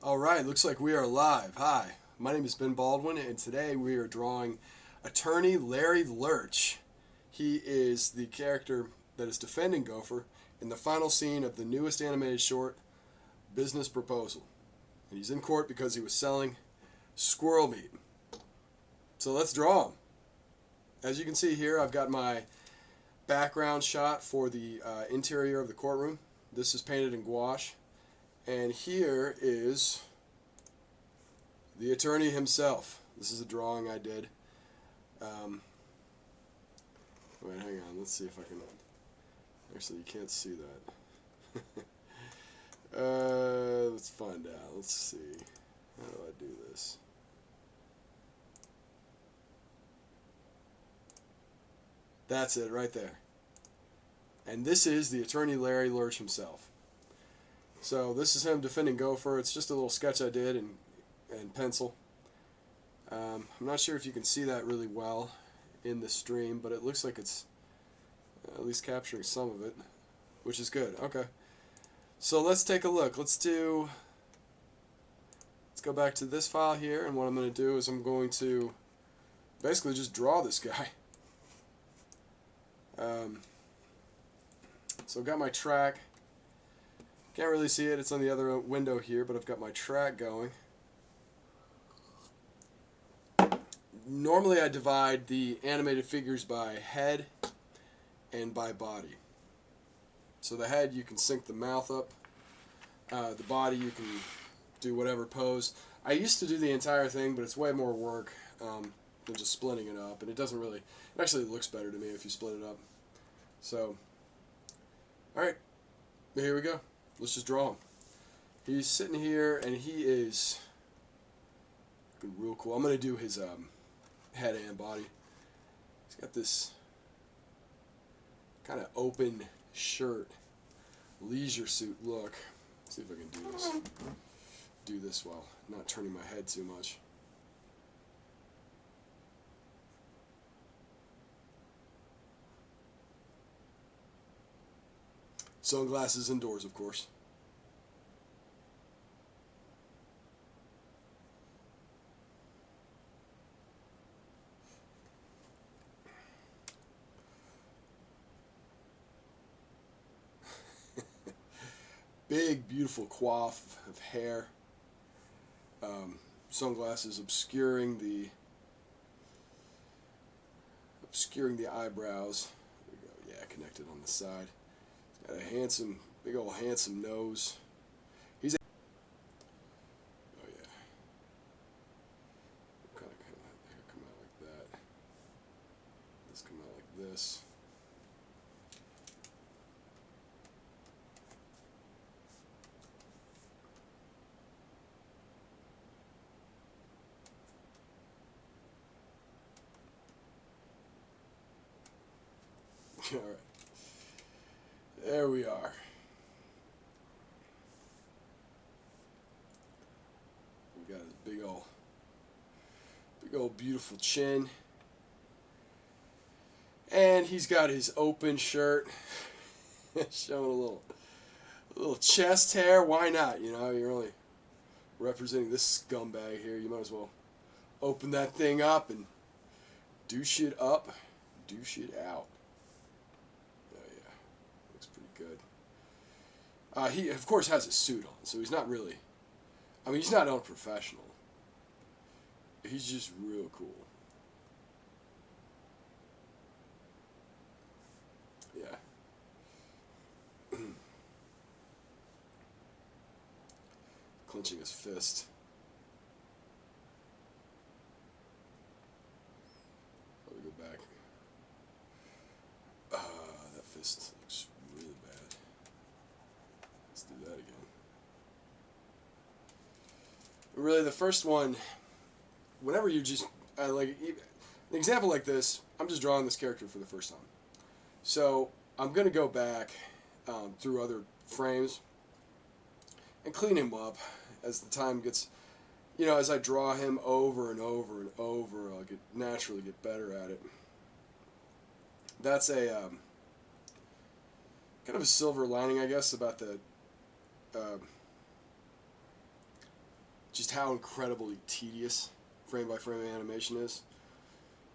All right, looks like we are live. Hi, my name is Ben Baldwin, and today we are drawing attorney Larry Lurch. He is the character that is defending Gopher in the final scene of the newest animated short, Business Proposal. And he's in court because he was selling squirrel meat. So let's draw him. As you can see here, I've got my background shot for the interior of the courtroom. This is painted in gouache. And here is the attorney himself. This is a drawing I did. Wait, hang on. Let's see if I can. Actually, you can't see that. Let's find out. Let's see. How do I do this? That's it right there. And this is the attorney Larry Lurch himself. So this is him defending Gopher. It's just a little sketch I did in pencil. I'm not sure if you can see that really well in the stream, but it looks like it's at least capturing some of it, which is good. Okay. So let's take a look. Let's go back to this file here, and what I'm going to do is I'm going to basically just draw this guy. So I've got my track. Can't really see it, it's on the other window here, but I've got my track going. Normally I divide the animated figures by head and by body. So the head, you can sync the mouth up. The body, you can do whatever pose. I used to do the entire thing, but it's way more work than just splitting it up, and it doesn't really, it actually looks better to me if you split it up. So, alright, here we go. Let's just draw him. He's sitting here, and he is looking real cool. I'm going to do his head and body. He's got this kind of open shirt, leisure suit look. Let's see if I can do this while not turning my head too much. Sunglasses indoors, of course. Big, beautiful coif of hair. Sunglasses obscuring the eyebrows. There we go. Yeah, connected on the side. Got a handsome, big old handsome nose. He's oh yeah. Kind of hair come out like that. This come out like this. All right. There we are. We got his big old beautiful chin. And he's got his open shirt showing a little chest hair. Why not? You know, you're only representing this scumbag here. You might as well open that thing up and douche it up, douche it out. He, of course, has a suit on, so he's not really, I mean, he's not unprofessional. He's just real cool. Yeah. Clenching his fist. Let me go back. That fist looks really bad. Let's do that again. But really, the first one, whenever you just, like, an example like this, I'm just drawing this character for the first time. So, I'm going to go back through other frames and clean him up as the time gets, you know, as I draw him over and over and over, I'll naturally get better at it. That's a kind of a silver lining, I guess, about the just how incredibly tedious frame by frame animation is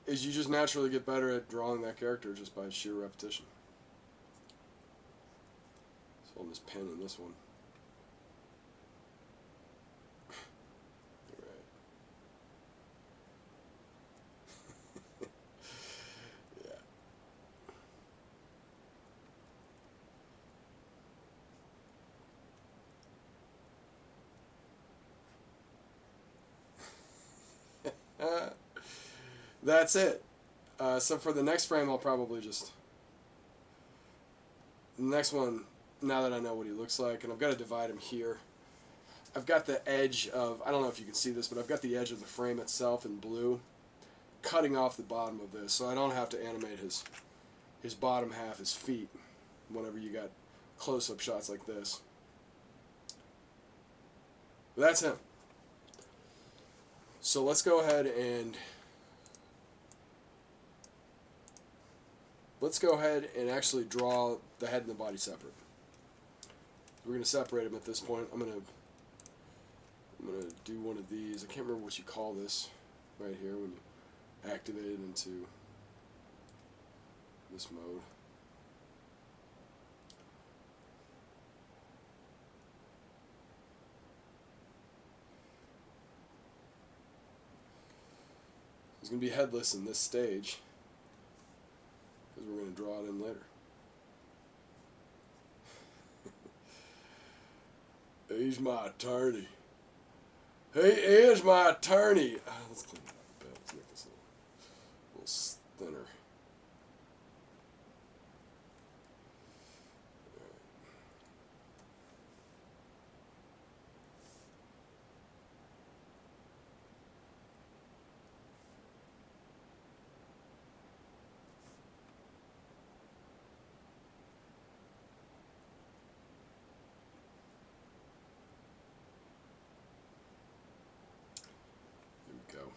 you just naturally get better at drawing that character just by sheer repetition. So I'll just pen in this one. That's it. So for the next frame, I'll probably just... The next one, now that I know what he looks like, and I've got to divide him here. I've got the edge of... I don't know if you can see this, but I've got the edge of the frame itself in blue, cutting off the bottom of this, so I don't have to animate his bottom half, his feet, whenever you got close-up shots like this. But that's him. So let's go ahead and... Let's go ahead and actually draw the head and the body separate. We're going to separate them at this point. I'm gonna do one of these. I can't remember what you call this right here when you activate it into this mode. He's going to be headless in this stage, because we're going to draw it in later. He's my attorney. He is my attorney. Let's clean it up a bit. Let's make this a little thinner. Go.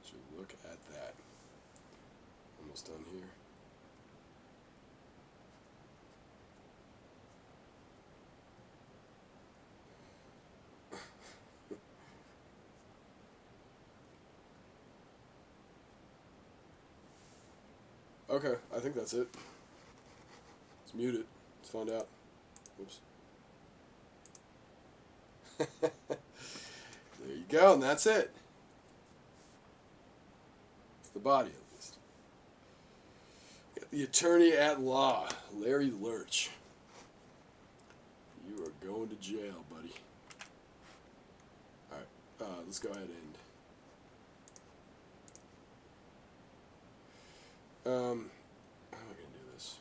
So look at that. Almost done here. Okay, I think that's it. Let's mute it. Let's find out. Oops. There you go, and that's it. It's the body, at least. Got the attorney at law, Larry Lurch. You are going to jail, buddy. Alright, let's go ahead and... how am I going to do this?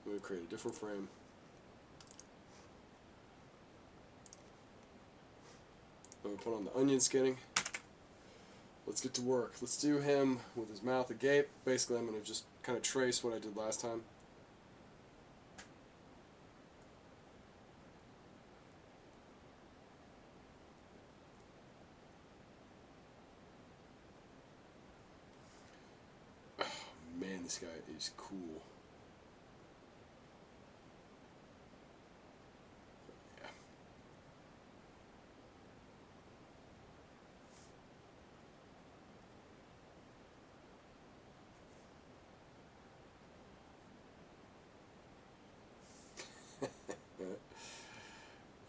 I'm going to create a different frame. I'm going to put on the onion skinning. Let's get to work. Let's do him with his mouth agape. Basically, I'm going to just kind of trace what I did last time. Oh, man, this guy is cool.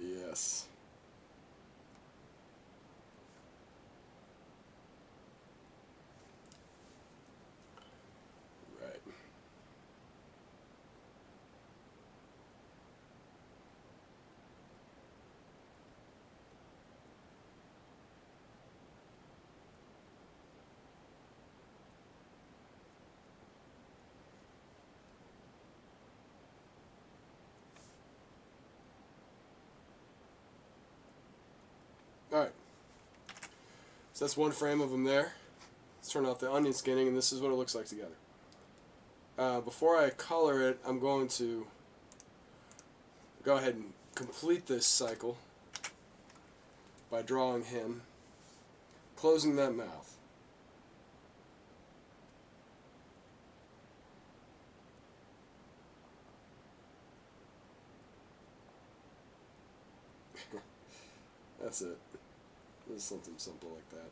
Yes. Right. Alright, so that's one frame of them there. Let's turn off the onion skinning, and this is what it looks like together. Before I color it, I'm going to go ahead and complete this cycle by drawing him, closing that mouth. That's it. Just something simple like that.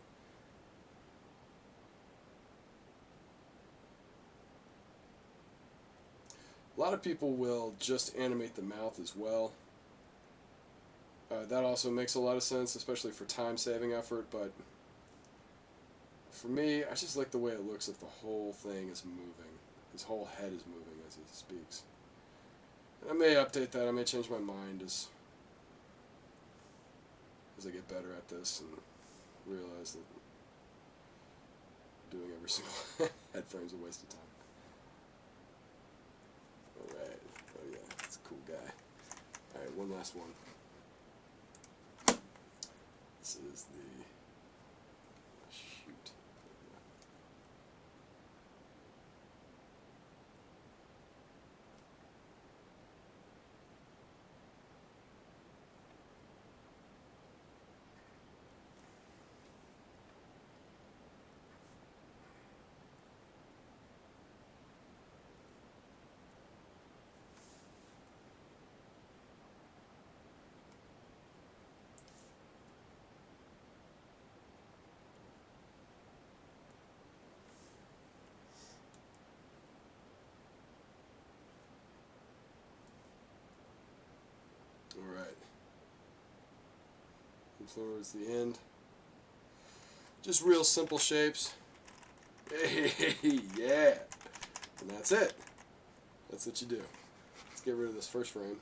A lot of people will just animate the mouth as well. That also makes a lot of sense, especially for time-saving effort, but for me, I just like the way it looks if the whole thing is moving. His whole head is moving as he speaks. And I may update that, I may change my mind as I get better at this and realize that doing every single head frame is a waste of time. Alright, oh yeah, that's a cool guy. Alright, one last one. This is the... shoot. Alright. And towards the end. Just real simple shapes. Hey, yeah. And that's it. That's what you do. Let's get rid of this first frame.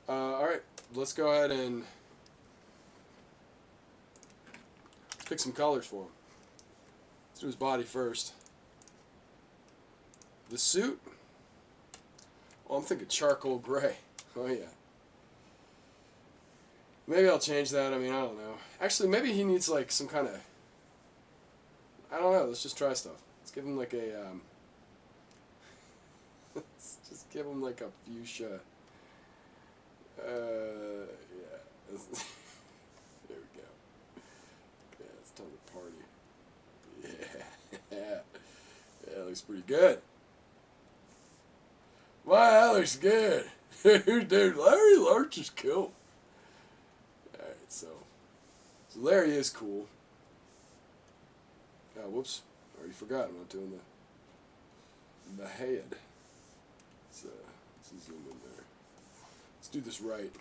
Alright, let's go ahead and pick some colors for him. Let's do his body first. The suit? Oh, I'm thinking charcoal gray. Oh yeah. Maybe I'll change that. I mean, I don't know. Actually, maybe he needs like some kind of... I don't know. Let's just try stuff. Let's give him like a... let's just give him like a fuchsia. Yeah. There we go. Yeah, it's time to party. Yeah. Yeah, that looks pretty good. Wow, that looks good. Dude, Larry Lurch is cool. Alright, so Larry is cool. Oh, whoops. I already forgot. I'm not doing the head. Let's zoom in there. Let's do this right.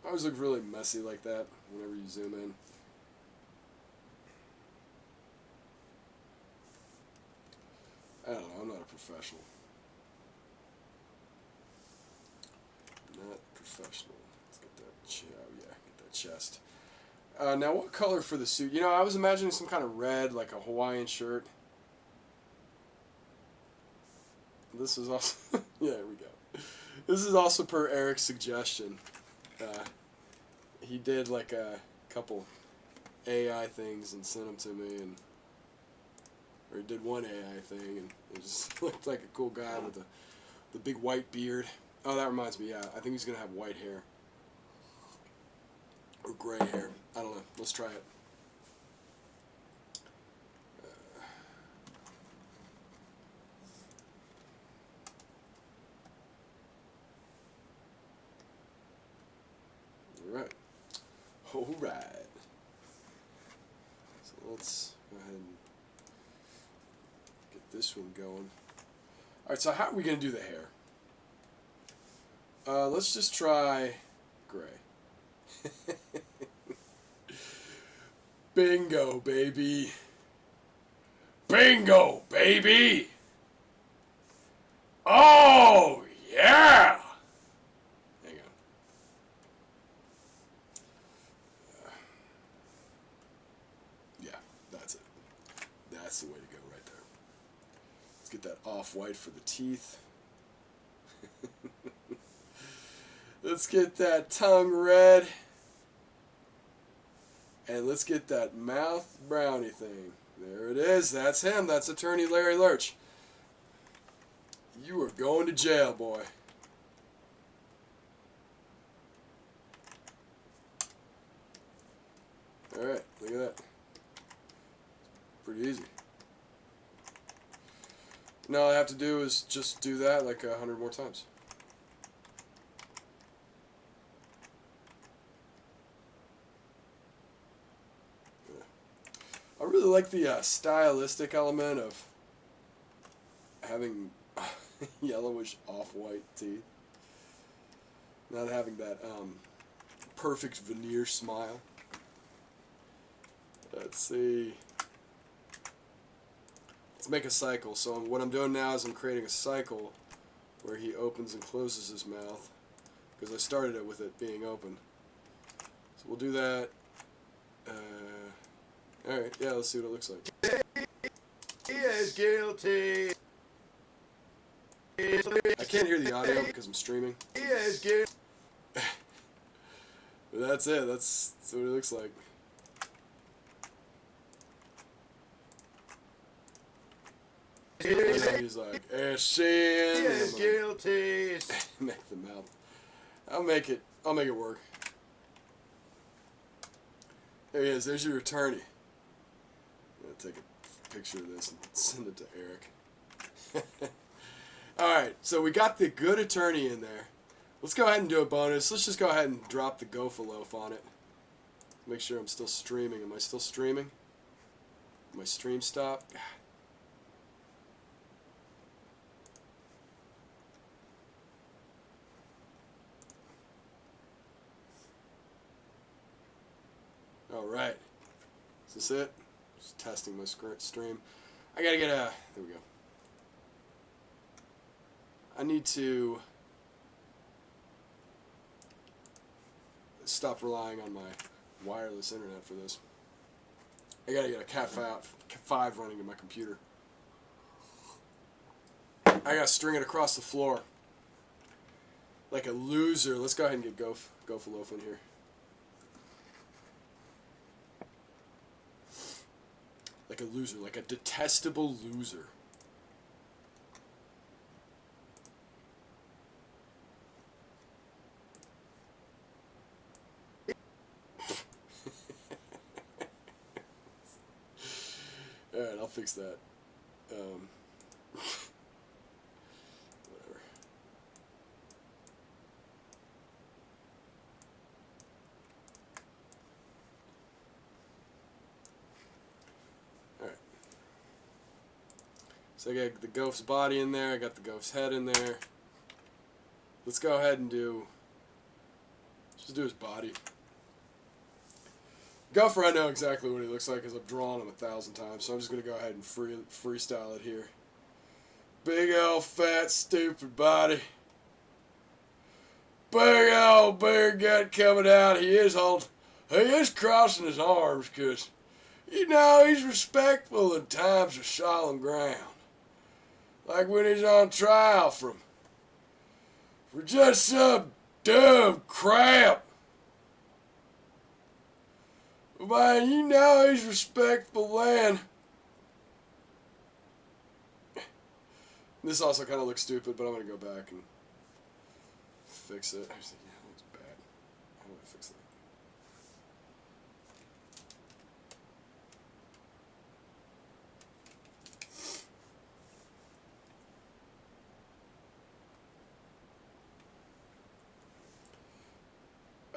I always look really messy like that whenever you zoom in. I don't know. I'm not a professional. Not professional. Let's get that. Oh yeah, get that chest. Now, what color for the suit? You know, I was imagining some kind of red, like a Hawaiian shirt. This is also... yeah, there we go. This is also per Eric's suggestion. He did like a couple AI things and sent them to me, and or he did one AI thing, and it just looked like a cool guy with the big white beard. Oh, that reminds me, yeah, I think he's going to have white hair. Or gray hair. I don't know. Let's try it. Alright. Alright. So let's go ahead and get this one going. Alright, so how are we going to do the hair? Let's just try gray. Bingo, baby. Bingo, baby. Oh, yeah. Hang on. Yeah, that's it. That's the way to go right there. Let's get that off-white for the teeth. Let's get that tongue red. And let's get that mouth brownie thing. There it is. That's him. That's Attorney Larry Lurch. You are going to jail, boy. Alright, look at that. Pretty easy. And all I have to do is just do that like 100 more times. Yeah. I really like the stylistic element of having yellowish off-white teeth. Not having that perfect veneer smile. Let's see. Let's make a cycle. So what I'm doing now is I'm creating a cycle where he opens and closes his mouth, because I started it with it being open. So we'll do that. Alright, yeah, let's see what it looks like. He is guilty. I can't hear the audio because I'm streaming. He is guilty. But that's it. That's what it looks like. And then he's like, sin. He is guilty. Make the mouth. I'll make it work. There he is. There's your attorney. I'm gonna take a picture of this and send it to Eric. Alright, so we got the good attorney in there. Let's go ahead and do a bonus. Let's just go ahead and drop the Gofaloaf on it. Make sure I'm still streaming. Am I still streaming? My stream stop? Alright. Is this it? Just testing my stream. I gotta get a... There we go. I need to stop relying on my wireless internet for this. I gotta get a Cat 5 running in my computer. I gotta string it across the floor. Like a loser. Let's go ahead and get Gofaloaf in here. Like a loser. Like a detestable loser. Alright, I'll fix that. Whatever. Alright. So I got the Goph's body in there, I got the Goph's head in there. Let's go ahead and just do his body. Gopher, I know exactly what he looks like because I've drawn him 1,000 times, so I'm just going to go ahead and freestyle it here. Big old fat stupid body. Big old beer gut coming out. He is crossing his arms because, you know, he's respectful in times of solemn ground. Like when he's on trial for just some dumb crap. Man, you know he's respectful, man. This also kind of looks stupid, but I'm going to go back and fix it. I was thinking, yeah, that looks bad. How do I fix that?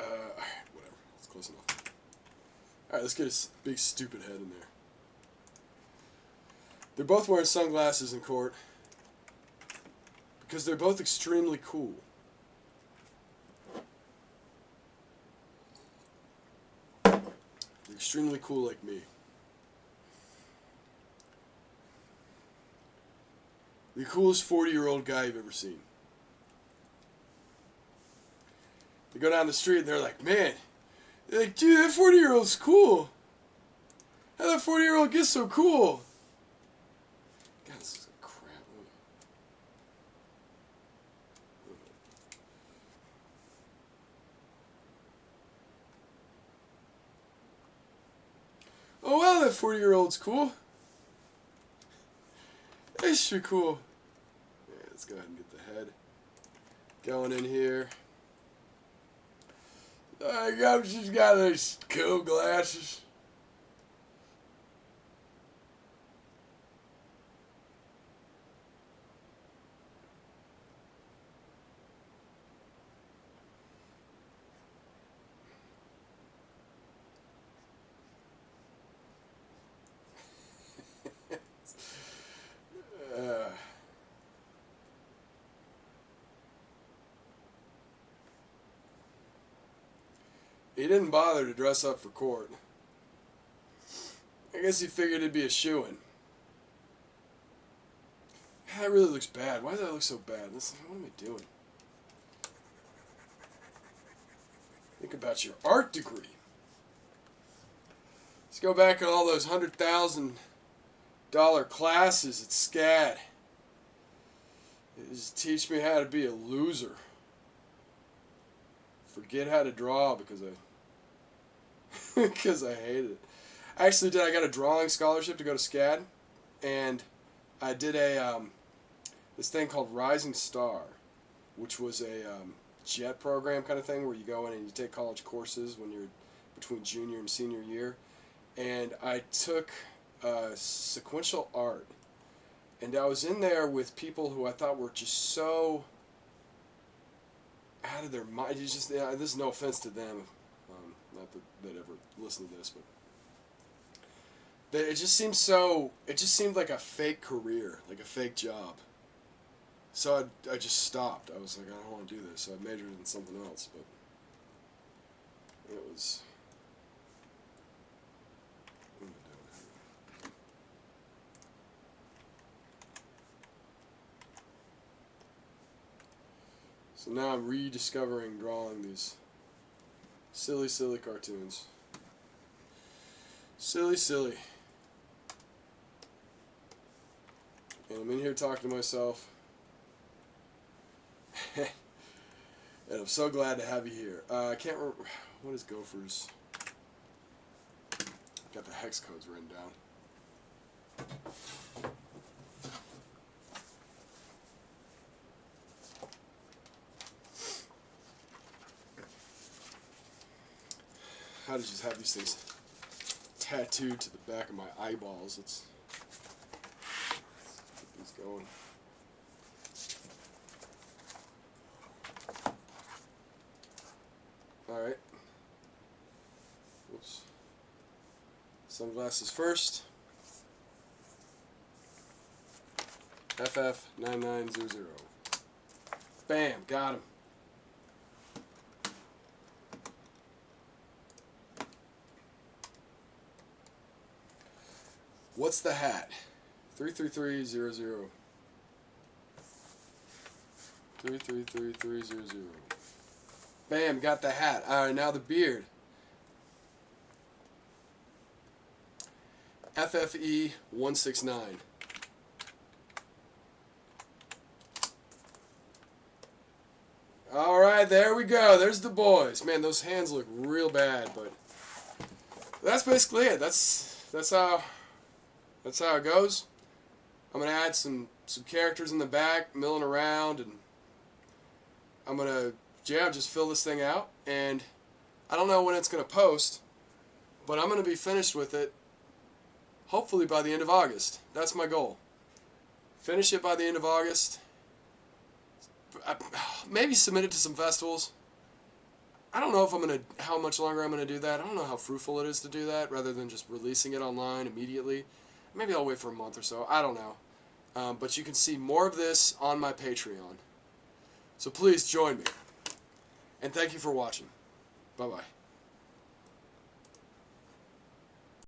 Alright, whatever. It's close enough. Alright, let's get his big stupid head in there. They're both wearing sunglasses in court because they're both extremely cool. They're extremely cool like me. The coolest 40-year-old guy you've ever seen. They go down the street and they're like, man, they're like, dude, that 40-year-old's cool. How that 40-year-old gets so cool? God, this is a crap. Oh, wow, that 40-year-old's cool. That's sure cool. Yeah, let's go ahead and get the head going in here. She's got those cool glasses. He didn't bother to dress up for court. I guess he figured it'd be a shoo-in. That really looks bad. Why does that look so bad? What am I doing? Think about your art degree. Let's go back to all those $100,000 classes at SCAD. Just teach me how to be a loser. Forget how to draw because I hate it. Actually, I got a drawing scholarship to go to SCAD, and I did this thing called Rising Star, which was a JET program kind of thing where you go in and you take college courses when you're between junior and senior year. And I took sequential art, and I was in there with people who I thought were just so out of their mind. It's just, this is no offense to them, not that they'd ever listen to this, but it just seemed like a fake career, like a fake job. So I just stopped. I was like, I don't want to do this. So I majored in something else, but it was. What am I doing? So now I'm rediscovering drawing these silly, silly cartoons. Silly, silly. And I'm in here talking to myself. And I'm so glad to have you here. I can't remember. What is Gopher's? Got the hex codes written down. How to just have these things tattooed to the back of my eyeballs. Let's get these going. Alright. Whoops. Sunglasses first. FF9900. Bam, got him. What's the hat? 33300. 333300. Bam, got the hat. Alright, now the beard. FFE169. Alright, there we go. There's the boys. Man, those hands look real bad, but that's basically it. That's how it goes. I'm gonna add some characters in the back, milling around, and I'm gonna just fill this thing out. And I don't know when it's gonna post, but I'm gonna be finished with it hopefully by the end of August. That's my goal. Finish it by the end of August. Maybe submit it to some festivals. I don't know how much longer I'm gonna do that. I don't know how fruitful it is to do that rather than just releasing it online immediately. Maybe I'll wait for a month or so. I don't know. But you can see more of this on my Patreon. So please join me. And thank you for watching. Bye-bye.